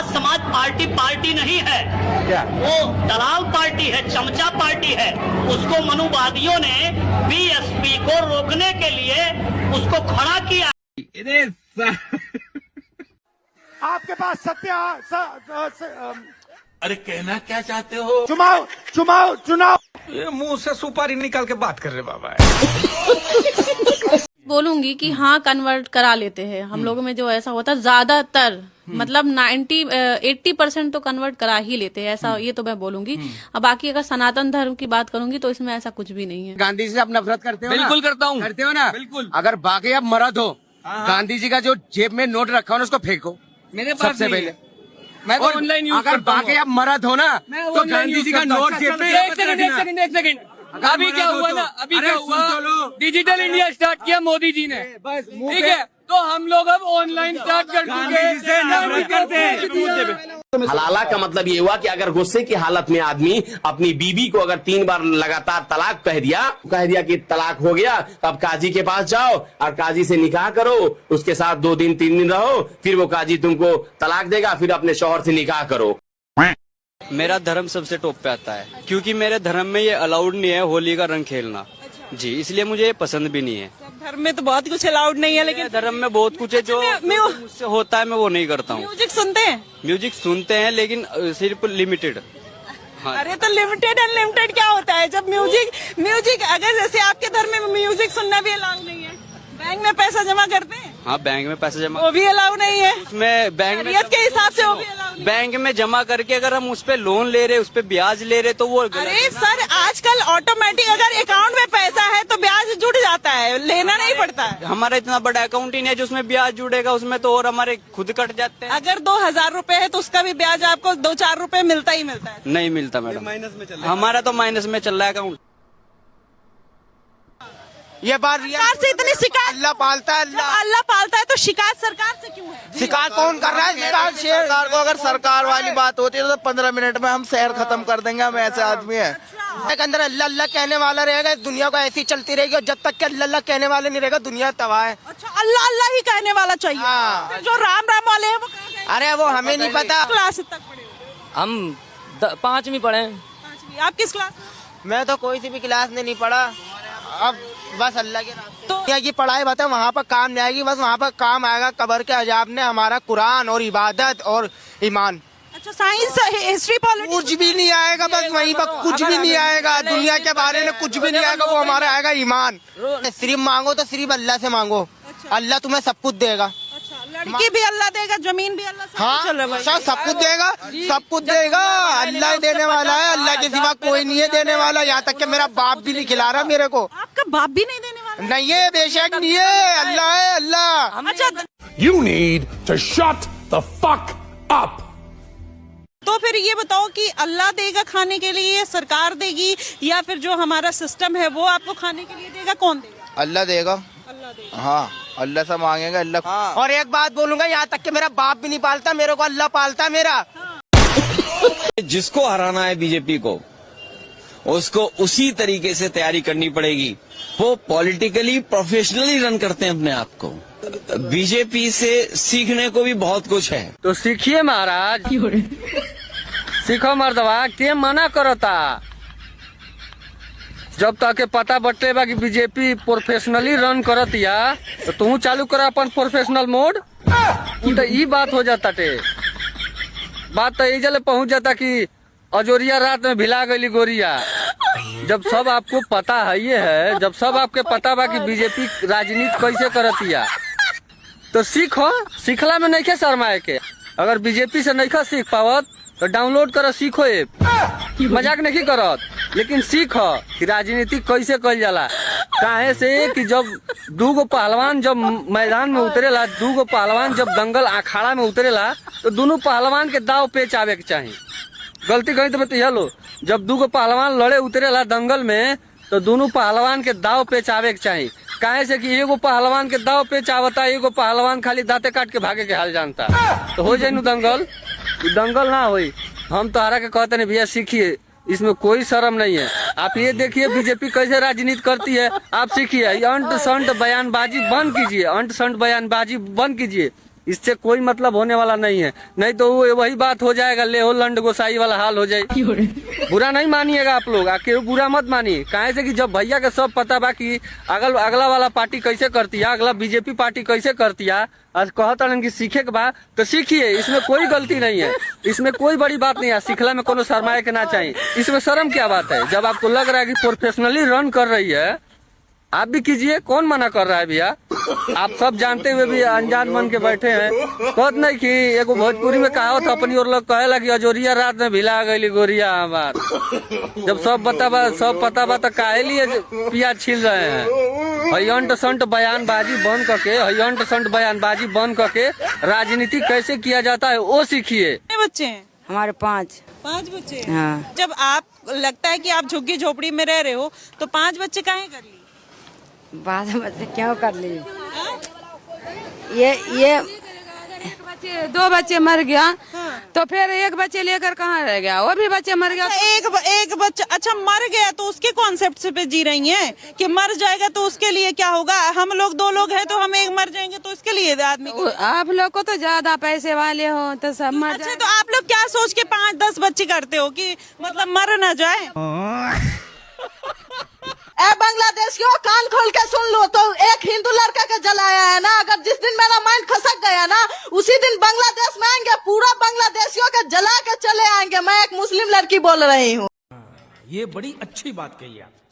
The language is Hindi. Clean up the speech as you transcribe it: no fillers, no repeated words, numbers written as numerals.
समाज पार्टी पार्टी नहीं है, क्या? वो दलाल पार्टी है, चमचा पार्टी है। उसको मनुवादियों ने बीएसपी को रोकने के लिए उसको खड़ा किया। आपके पास सत्य अरे कहना क्या चाहते हो? चुनाव ये मुंह से सुपारी निकाल के बात कर रहे बाबा। बोलूंगी कि हाँ कन्वर्ट करा लेते हैं हम लोगों में। जो ऐसा होता है ज्यादातर मतलब 80% तो कन्वर्ट करा ही लेते हैं, ऐसा ये तो मैं बोलूंगी। अब बाकी अगर सनातन धर्म की बात करूंगी तो इसमें ऐसा कुछ भी नहीं है। गांधी जी से आप नफरत करते हो? बिल्कुल करता हूँ। करते हो ना? बिल्कुल। अगर बाकी आप मरद हो, गांधी जी का जो जेब में नोट रखा हो ना उसको फेंको मेरे पास सबसे पहले। मैं तो ऑनलाइन यूज अगर करता हूँ। बाकी आप मरद हो ना तो गांधी जी का नोट जेब में। एक सेकंड अभी क्या हुआ ना, अभी क्या हुआ, डिजिटल इंडिया स्टार्ट किया मोदी जी ने, ठीक है, तो हम लोग अब ऑनलाइन स्टार्ट कर चुके। हलाला का मतलब ये हुआ कि अगर गुस्से की हालत में आदमी अपनी बीबी को अगर 3 बार लगातार तलाक कह दिया कि तलाक हो गया, अब काजी के पास जाओ और काजी से निकाह करो, उसके साथ 2 दिन 3 दिन रहो, फिर वो काजी तुमको तलाक देगा, फिर अपने शौहर से निकाह करो। मेरा धर्म सबसे टॉप पे आता है, क्योंकि मेरे धर्म में ये अलाउड नहीं है होली का रंग खेलना जी, इसलिए मुझे ये पसंद भी नहीं है। धर्म में तो बहुत कुछ अलाउड नहीं है, लेकिन धर्म में बहुत कुछ है जो मुझसे होता है, मैं वो नहीं करता हूँ। म्यूजिक सुनते हैं? म्यूजिक सुनते हैं लेकिन सिर्फ लिमिटेड। हाँ। अरे तो लिमिटेड अनलिमिटेड क्या होता है? जब म्यूजिक अगर जैसे आपके धर्म में म्यूजिक सुनना भी अलाउड नहीं है, बैंक में पैसा जमा करते हैं? हाँ, बैंक में पैसा जमा, वो भी अलाउड नहीं है उसमें बैंक में के हिसाब से वो भी अलाउड नहीं। बैंक में जमा करके अगर हम उस पे लोन ले रहे, उस पे ब्याज ले रहे तो वो अरे सर आजकल ऑटोमेटिक अगर अकाउंट में पैसा है तो ब्याज जुड़ जाता है, लेना नहीं पड़ता है। हमारा इतना बड़ा अकाउंट ही नहीं है जो उसमें ब्याज जुड़ेगा, उसमें तो और हमारे खुद कट जाते हैं। अगर 2000 रूपए है तो उसका भी ब्याज आपको 2-4 रूपए मिलता ही मिलता है। नहीं मिलता मैडम, माइनस में चल रहा है। हमारा तो माइनस में चल रहा है अकाउंट। ये बात सरकार से इतनी शिकायत, अल्लाह पालता है, अल्लाह पालता है तो शिकायत सरकार से क्यों है? शिकायत कौन कर रहा है? सरकार को अगर सरकार वाली बात होती है तो 15 मिनट में हम शहर खत्म कर देंगे, हम ऐसे आदमी हैं। के अंदर अल्लाह अल्लाह कहने वाला रहेगा, दुनिया को ऐसी चलती रहेगी, और जब तक के अल्लाह अल्लाह कहने वाले नहीं रहेगा दुनिया तबाह है। अच्छा, अल्लाह अल्लाह ही कहने वाला चाहिए। हाँ। फिर जो राम राम वाले हैं वो कहाँ गए? अरे वो हमें नहीं पता। क्लास तक पढ़े हो? हम 5वीं पढ़े। आप किस क्लास? मैं तो कोई सी भी क्लास में नहीं पढ़ा, अब बस अल्लाह के रास्ते दुनिया की पढ़ाई बता वहाँ पर काम नहीं आएगी, बस वहाँ पर काम आएगा कब्र के अजाब ने हमारा कुरान और इबादत और ईमान। अच्छा, साइंस, हिस्ट्री, पॉलिटिक्स कुछ भी नहीं आएगा, बस वहीं पर कुछ भी नहीं आएगा, दुनिया के बारे में कुछ भी नहीं आएगा, वो हमारा आएगा ईमान। सिर्फ मांगो तो सिर्फ अल्लाह से मांगो, अल्लाह तुम्हें सब कुछ देगा। लड़की भी अल्लाह देगा, जमीन भी अल्लाह, हाँ सब कुछ देगा, सब कुछ देगा, अल्लाह ही देने वाला है, अल्लाह के सिवा कोई नहीं है देने वाला। यहाँ तक कि मेरा बाप भी नहीं खिला रहा मेरे को। आपका बाप भी नहीं देने वाला? नहीं है, बेशक नहीं है, अल्लाह है, अल्लाह। अच्छा, You need to shut the fuck up. तो फिर ये बताओ कि अल्लाह देगा खाने के लिए, सरकार देगी, या फिर जो हमारा सिस्टम है वो आपको खाने के लिए देगा? कौन देगा? अल्लाह देगा। अल्लाह देगा। हाँ, अल्लाह से मांगेगा, अल्लाह। और एक बात बोलूंगा, यहाँ तक कि मेरा बाप भी नहीं पालता मेरे को, अल्लाह पालता है मेरा। जिसको हराना है बीजेपी को, उसको उसी तरीके से तैयारी करनी पड़ेगी। वो पॉलिटिकली प्रोफेशनली रन करते हैं अपने आप को। बीजेपी से सीखने को भी बहुत कुछ है। तो सीखिए महाराज, सीखो मर्दवा, के मना करता। जब तक पता बटे बा कि बीजेपी प्रोफेशनली रन करतिया तो तू चालू कर अपन प्रोफेशनल मोड। तो ई बात हो जाता टे, बात तो ये जले पहुंच जाता कि अजोरिया रात में भिला गई गोरिया। जब सब आपको पता है, ये है जब सब आपके पता बा कि बीजेपी राजनीति कैसे करतिया, तो सीखो। सीखला में नहीं खे शर्माए के। अगर बीजेपी से नहीं खा सीख पावत तो डाउनलोड करो, सीखो ऐप, मजाक नहीं करत, लेकिन सीखो कि राजनीति कैसे कल जाला। काहे से कि जब 2 पहलवान जब मैदान में उतरेला, 2 पहलवान जब दंगल अखाड़ा में उतरेला, तो दोनों पहलवान के दाव पेच आवे के चाहिए। गलती कहीं तो बताइए लो, जब 2 पहलवान लड़े उतरेला दंगल में, तो दोनों पहलवान के दाव पेच आवे के चाहिए। काहे से कि एगो पहलवान के दाव पेच आवता, एगो पहलवान खाली दांते काट के भागे के हाल जानता, तो हो जाए दंगल। दंगल ना होई। हम तो हरा के कहते नहीं भैया, सीखिए, इसमें कोई शर्म नहीं है। आप ये देखिए बीजेपी कैसे राजनीति करती है, आप सीखिए। अंट संट बयानबाजी बंद कीजिए, अंट संट बयानबाजी बंद कीजिए। इससे कोई मतलब होने वाला नहीं है, नहीं तो वो वही बात हो जाएगा, ले हो लंड गोसाई वाला हाल हो जाए। बुरा नहीं मानिएगा आप लोग, आखिर बुरा मत मानिए, काहे से कि जब भैया के सब पता बा कि अगला वाला पार्टी कैसे करती है, अगला बीजेपी पार्टी कैसे करती है, आज कहता कि सीखे के बाद तो सीखिए, इसमें कोई गलती नहीं है, इसमें कोई बड़ी बात नहीं है, सीखला में कोनो शर्माए के ना चाहिए, इसमें शर्म क्या बात है। जब आपको लग रहा है कि प्रोफेशनली रन कर रही है, आप भी कीजिए, कौन मना कर रहा है भैया। आप सब जानते हुए भी अनजान बन के बैठे हैं। कहत नहीं कि एगो भोजपुरी में कहावत अपनी और लोग कहेला कि अजोरिया रात में भिला गई गोरिया हमार। जब सब पता बा तो काहे लिए पियाज छील रहे हैं। हयंट संट बयानबाजी बंद करके राजनीति कैसे किया जाता है वो सीखिए। कितने बच्चे हैं? हमारे 5 बच्चे। हाँ। जब आप लगता है कि आप झुग्गी झोपड़ी में रह रहे हो तो 5 बच्चे काहे कर लिए? बाद में क्यों कर ली? ये 2 बच्चे मर गया। हाँ। तो फिर 1 बच्चे लेकर कहाँ रह गया? वो भी बच्चे मर गया। एक बच्चा अच्छा मर गया तो उसके कॉन्सेप्ट पे जी रही हैं कि मर जाएगा तो उसके लिए क्या होगा? हम लोग 2 लोग हैं तो हम एक मर जाएंगे तो इसके लिए आदमी। आप लोग को तो ज्यादा पैसे वाले हो तो सब मर अच्छा, तो आप लोग क्या सोच के 5-10 बच्चे करते हो कि मतलब मर ना जाए? ए बांग्लादेशियों, कान खोल के सुन लो, तो एक हिंदू लड़का के जलाया है ना, अगर जिस दिन मेरा माइंड खसक गया ना उसी दिन बांग्लादेश में आएंगे, पूरा बांग्लादेशियों के जला के चले आएंगे। मैं एक मुस्लिम लड़की बोल रही हूँ। ये बड़ी अच्छी बात कही आप।